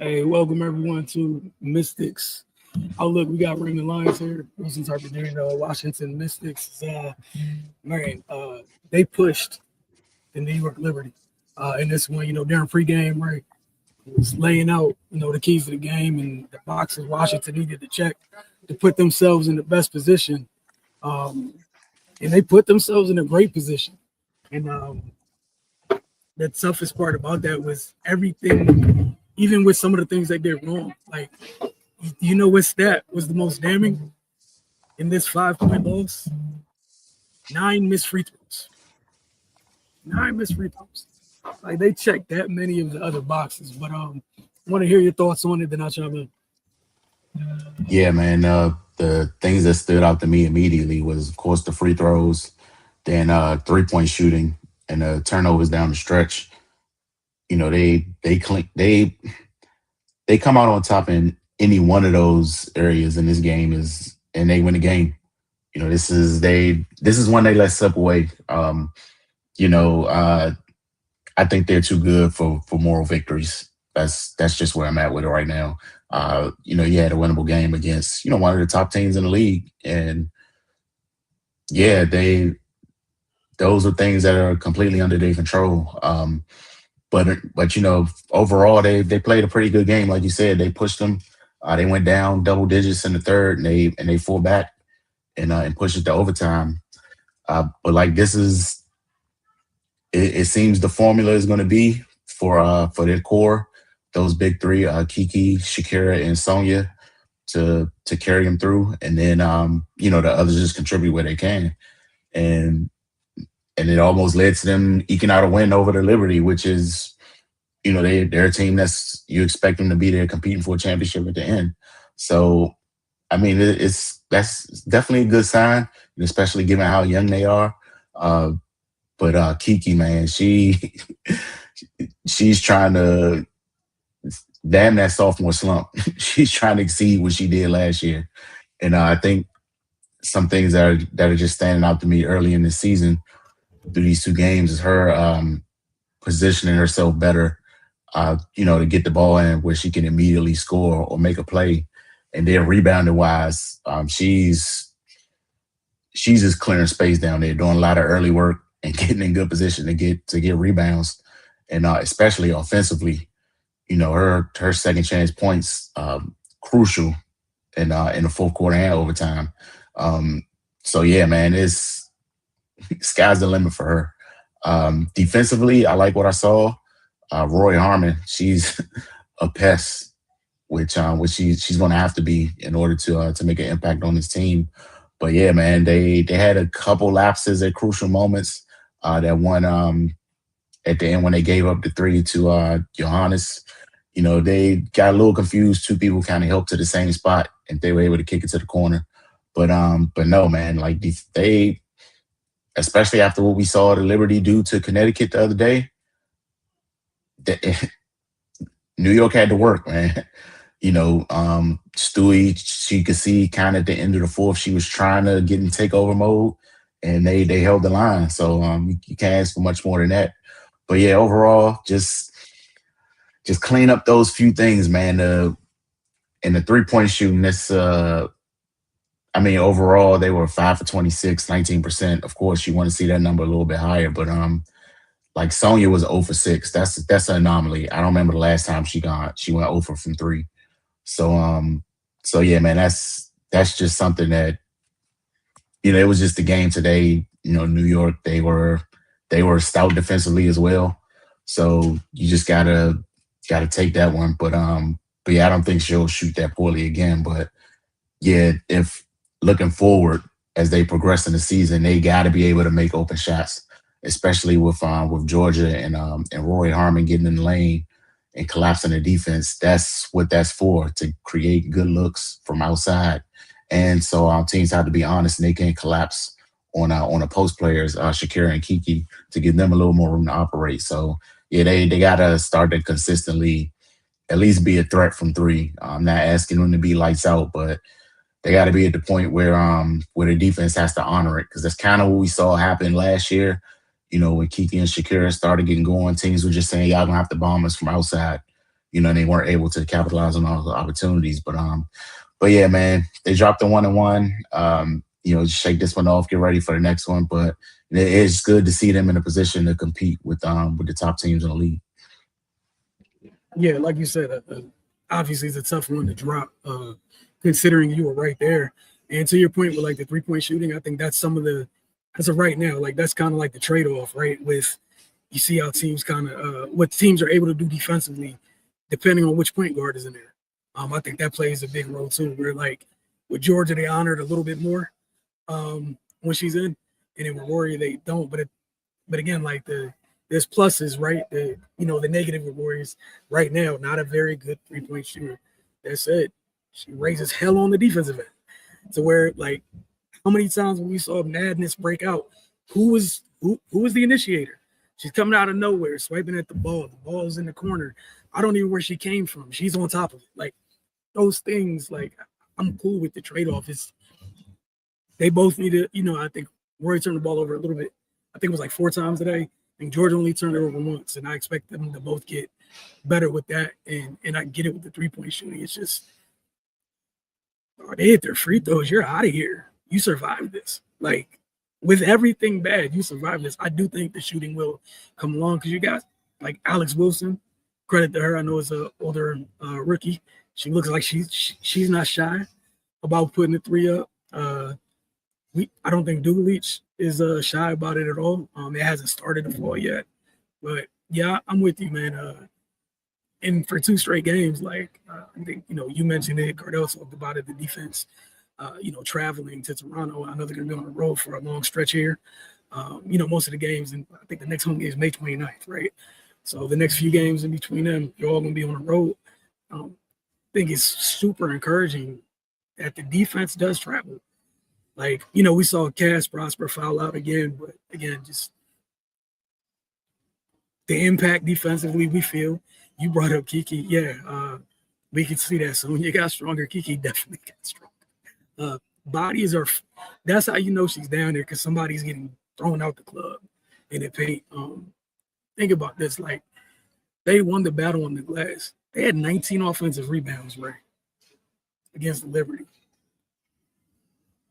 Hey, welcome everyone to Mystics. Oh, look, we got Raymond Lyons here. Who's interpreting the Washington Mystics. Man, they pushed the New York Liberty in this one. During pregame, right, was laying out, the keys to the game and the boxes Washington needed to check to put themselves in the best position. Um, and they put themselves in a great position. And the toughest part about that was everything, even with some of the things they did wrong. Like, what stat was the most damning in this 5-point loss? 9 missed free throws. 9 missed free throws. Like, they checked that many of the other boxes. But I want to hear your thoughts on it, then I'll chime in. Yeah, man. The things that stood out to me immediately was, of course, the free throws, then 3-point shooting, and turnovers down the stretch. They come out on top in any one of those areas in this game and they win the game. This is one they let slip away. You know, uh, I think they're too good for moral victories. That's just where I'm at with it right now. You had a winnable game against one of the top teams in the league, and yeah, they those are things that are completely under their control. But overall they played a pretty good game, like you said. They pushed them. They went down double digits in the third, and they fought back and pushed it to overtime. But like this is it seems the formula is going to be for their core, those big three, Kiki, Shakira, and Sonya, to carry them through, and then the others just contribute where they can, and it almost led to them eking out a win over the Liberty, which is they're a team you expect them to be there competing for a championship at the end. So I mean that's definitely a good sign, especially given how young they are. Uh, but Kiki, man, she's trying to damn that sophomore slump. She's trying to exceed what she did last year, and I think some things that are just standing out to me early in the season through these two games is her positioning herself better, to get the ball in where she can immediately score or make a play, and then rebounding wise, she's just clearing space down there, doing a lot of early work and getting in good position to get rebounds, and especially offensively. Her second chance points crucial in the fourth quarter and overtime. So yeah, man, it's sky's the limit for her. Defensively, I like what I saw. Roy Harmon, she's a pest, which she's going to have to be in order to make an impact on this team. But yeah, man, they had a couple lapses at crucial moments. That one at the end when they gave up the three to Johannes. They got a little confused. Two people kind of helped to the same spot, and they were able to kick it to the corner. But no, man, like they, especially after what we saw the Liberty do to Connecticut the other day, New York had to work, man. Stewie, she could see kind of at the end of the fourth, she was trying to get in takeover mode, and they held the line. So you can't ask for much more than that. But yeah, overall, just clean up those few things, man. And the 3-point shooting, overall they were 5 for 26, 19%. Of course, you want to see that number a little bit higher, but like Sonya was 0 for 6. That's an anomaly. I don't remember the last time she went 0 for from 3. So yeah, man, that's just something that it was just the game today. New York, they were stout defensively as well. So you just gotta take that one. But yeah, I don't think she'll shoot that poorly again. But yeah, if looking forward as they progress in the season, they got to be able to make open shots, especially with Georgia and Roy Harmon getting in the lane and collapsing the defense. That's what that's for, to create good looks from outside. And so teams have to be honest, and they can't collapse on the post players, Shakira and Kiki, to give them a little more room to operate. So yeah, they gotta start to consistently at least be a threat from three. I'm not asking them to be lights out, but they got to be at the point where the defense has to honor it, because that's kind of what we saw happen last year. When Kiki and Shakira started getting going, teams were just saying, y'all gonna have to bomb us from outside. they weren't able to capitalize on all the opportunities. But yeah, man, they dropped the 1-1. Just shake this one off, get ready for the next one. But it is good to see them in a position to compete with the top teams in the league. Yeah, like you said, obviously it's a tough one to drop, considering you were right there. And to your point with like the 3-point shooting, I think that's some of the, as of right now, like that's kind of like the trade off, right? With you see how teams kind of what teams are able to do defensively, depending on which point guard is in there. I think that plays a big role too. Where like with Georgia, they honored a little bit more when she's in, and then with Warrior they don't. But again, like there's pluses, right? The negative with Warriors right now, not a very good 3-point shooter. That said, she raises hell on the defensive end. To where like how many times when we saw madness break out, who was the initiator? She's coming out of nowhere, swiping at the ball. The ball's in the corner. I don't even know where she came from. She's on top of it. Like those things, like I'm cool with the trade-off. They both need to, I think Roy turned the ball over a little bit. I think it was like 4 times today. I think Georgia only turned it over once, and I expect them to both get better with that. And I get it with the 3-point shooting. It's just, they hit their free throws. You're out of here. You survived this. Like, with everything bad, you survived this. I do think the shooting will come along because you got like Alex Wilson. Credit to her. I know it's an older rookie. She looks like she's not shy about putting the 3 up. I don't think Dugalich is shy about it at all. It hasn't started to fall yet, but yeah, I'm with you, man. And for 2 straight games, like I think you mentioned it. Cardell talked about it. The defense, traveling to Toronto. I know they're gonna be on the road for a long stretch here. Most of the games, and I think the next home game is May 29th, right? So the next few games in between them, you're all gonna be on the road. I think it's super encouraging that the defense does travel. Like, we saw Cass Prosper foul out again, but again, just the impact defensively, we feel. You brought up Kiki. Yeah, we can see that. So when you got stronger, Kiki definitely got stronger. Bodies are, that's how you know she's down there, because somebody's getting thrown out the club in the paint. Think about this. Like, they won the battle on the glass. They had 19 offensive rebounds, right, against the Liberty.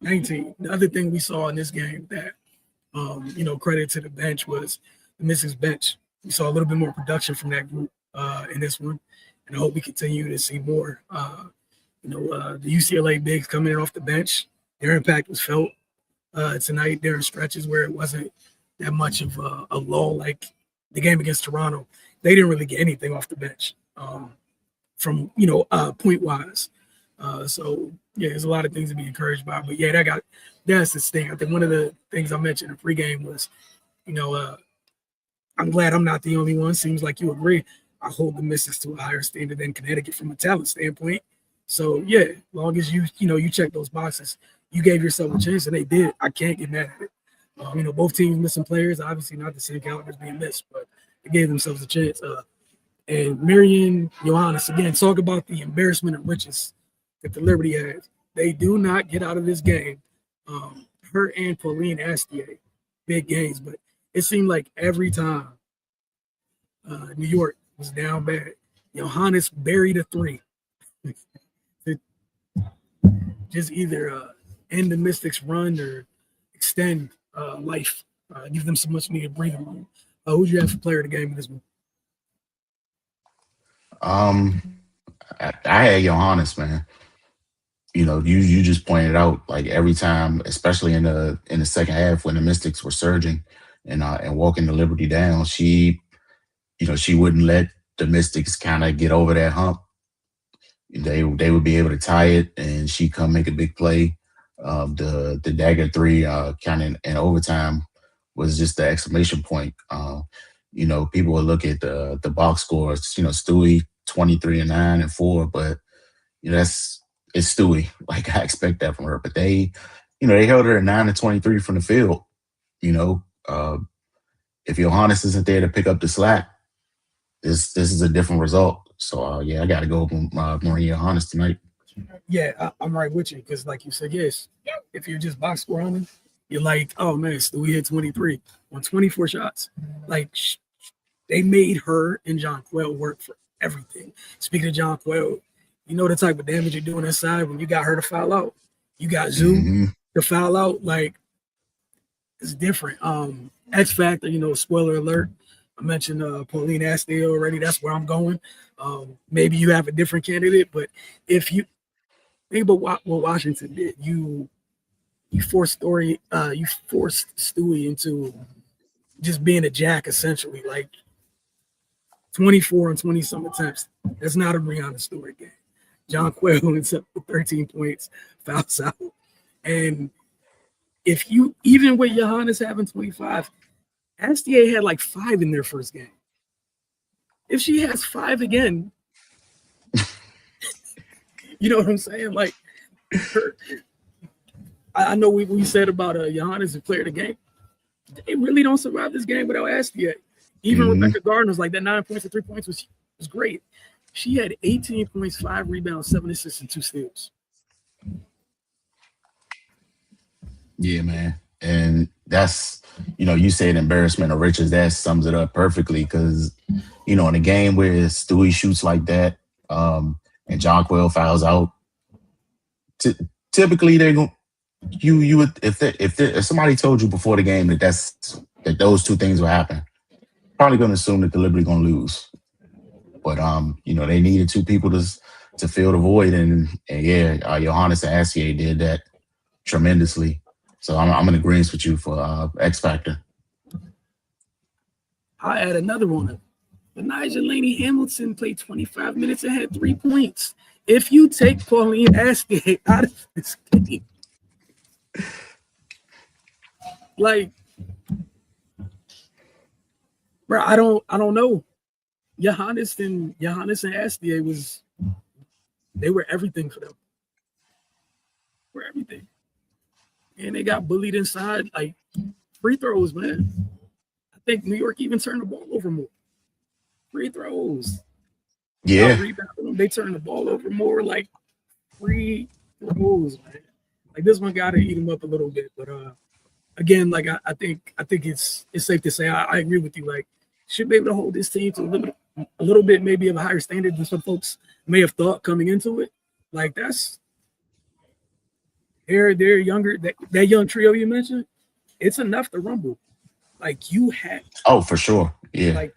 19. The other thing we saw in this game that, credit to the bench was the Mystics bench. We saw a little bit more production from that group in this one, and I hope we continue to see more. The UCLA bigs coming in off the bench, their impact was felt tonight. There are stretches where it wasn't that much of a lull, like the game against Toronto. They didn't really get anything off the bench from point wise. So yeah, there's a lot of things to be encouraged by. But yeah, that's the thing. I think one of the things I mentioned in pregame was, I'm glad I'm not the only one. Seems like you agree. I hold the Mystics to a higher standard than Connecticut from a talent standpoint. So yeah, as long as you check those boxes, you gave yourself a chance, and they did. I can't get mad at it. Both teams missing players, obviously not the same calibers being missed, but they gave themselves a chance. And Marion Johannes, again, talk about the embarrassment of riches that the Liberty has. They do not get out of this game. Her and Pauline Astier, big games, but it seemed like every time New York was down bad, Johannes buried a 3. Just either end the Mystics run or extend life, give them some much needed breathing room. Who'd you have for player of the game in this one? I had Johannes, man. You just pointed out, like, every time, especially in the second half when the Mystics were surging and walking the Liberty down, she wouldn't let the Mystics kind of get over that hump. They would be able to tie it, and she come make a big play. The dagger 3 kind of in overtime was just the exclamation point. People will look at the box scores. Stewie 23 and 9 and 4, but it's Stewie. Like, I expect that from her. But they held her at 9 and 23 from the field. If Johannes isn't there to pick up the slack, this is a different result. So yeah, I got to go with Maria Johannes tonight. Yeah, I'm right with you, because like you said, yes, if you're just box scoring, you're like, oh man, Stewie hit 23 on 24 shots. Like, they made her and Jonquel work for everything. Speaking of John Quayle, you know the type of damage you're doing inside when you got her to foul out. You got Zoo to foul out. Like, it's different. X Factor, you know, spoiler alert. I mentioned Pauline Astley already. That's where I'm going. Maybe you have a different candidate, but if you think about what Washington did, you forced Stewie into just being a jack essentially, like 24 and 20 some attempts. That's not a Breonna Stewart game. John Quayle ends up with 13 points, fouls out. And if you, even with Johannes having 25, Astier had like 5 in their first game. If she has 5 again, you know what I'm saying? Like, I know we said about Johannes and player of the game. They really don't survive this game without Astier. Even Rebecca Gardner's like that 9 points and 3 points was great. She had 18 points, 5 rebounds, 7 assists, and 2 steals. Yeah, man. And that's, you know, you said embarrassment of riches. That sums it up perfectly because, you know, in a game where Stewie shoots like that and John Quayle fouls out, typically they're going you would if somebody told you before the game that those two things will happen, probably going to assume that the Liberty going to lose. But you know, they needed 2 people to fill the void, and yeah, Johannes and Astier did that tremendously. So I'm in agreement with you for X Factor. I'll add another one. Elijah Laney Hamilton played 25 minutes and had 3 points. If you take Pauline Astier out of this game, like, bro, I don't know. Johannes and Astier they were everything for them. Were everything. And they got bullied inside, like free throws, man. I think New York even turned the ball over more. Free throws. Yeah. They turned the ball over more, like free throws, man. Like, this one got to eat them up a little bit. But again, like I think it's safe to say I agree with you. Like, should be able to hold this team to a little bit maybe of a higher standard than some folks may have thought coming into it. Like, that's they're younger. That young trio you mentioned, it's enough to rumble. Like, you had for sure. Yeah. Like,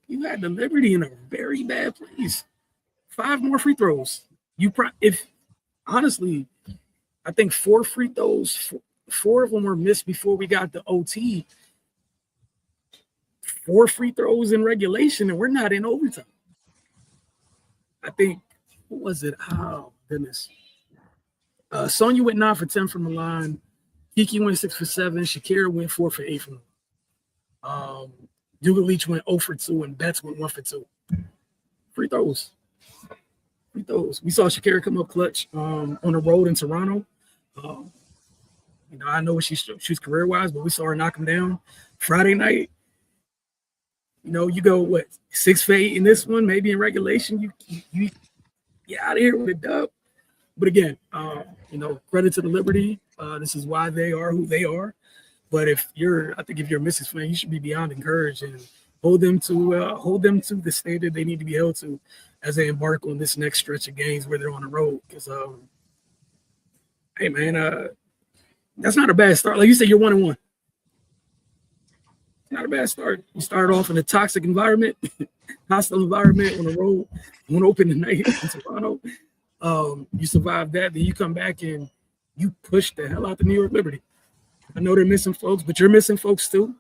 you had the Liberty in a very bad place. 5 more free throws. Honestly, I think 4 free throws, 4 of them were missed before we got the OT. 4 free throws in regulation, and we're not in overtime. I think, what was it? Oh, goodness. Sonya went 9 for 10 from the line. Kiki went 6 for 7. Shakira went 4 for 8 from the line. Duga Leach went 0 for 2, and Betts went 1 for 2. Free throws. We saw Shakira come up clutch on the road in Toronto. You know, I know what she shoots career-wise, but we saw her knock him down Friday night. You know, you go 6 for 8 in this one, maybe in regulation. You get out of here with a dub. But again, you know, credit to the Liberty. This is why they are who they are. But I think if you're a Mystics fan, you should be beyond encouraged and hold them to the standard they need to be held to as they embark on this next stretch of games where they're on the road. Because, hey man, that's not a bad start. Like you said, you're 1-1. Not a bad start. You start off in a toxic environment, hostile environment on the road, one open tonight in Toronto. You survive that, then you come back and you push the hell out the New York Liberty. I know they're missing folks, but you're missing folks too.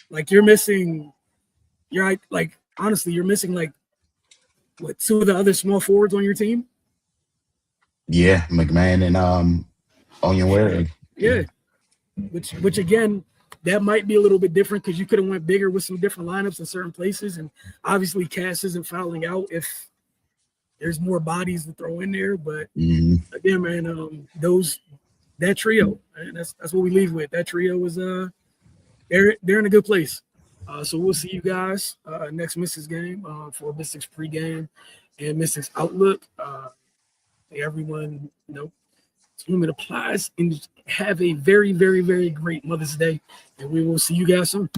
Like, honestly, you're missing like 2 of the other small forwards on your team. Yeah, McMahon and Onyenwere. Yeah. Which again, that might be a little bit different because you could have went bigger with some different lineups in certain places. And obviously Cass isn't fouling out if there's more bodies to throw in there. But again, man, that trio, and that's what we leave with. That trio is they're in a good place. So we'll see you guys next Mystics game for Mystics pregame and Mystics Outlook. Everyone, you know, to whom it applies, and have a very, very, very great Mother's Day. And we will see you guys soon.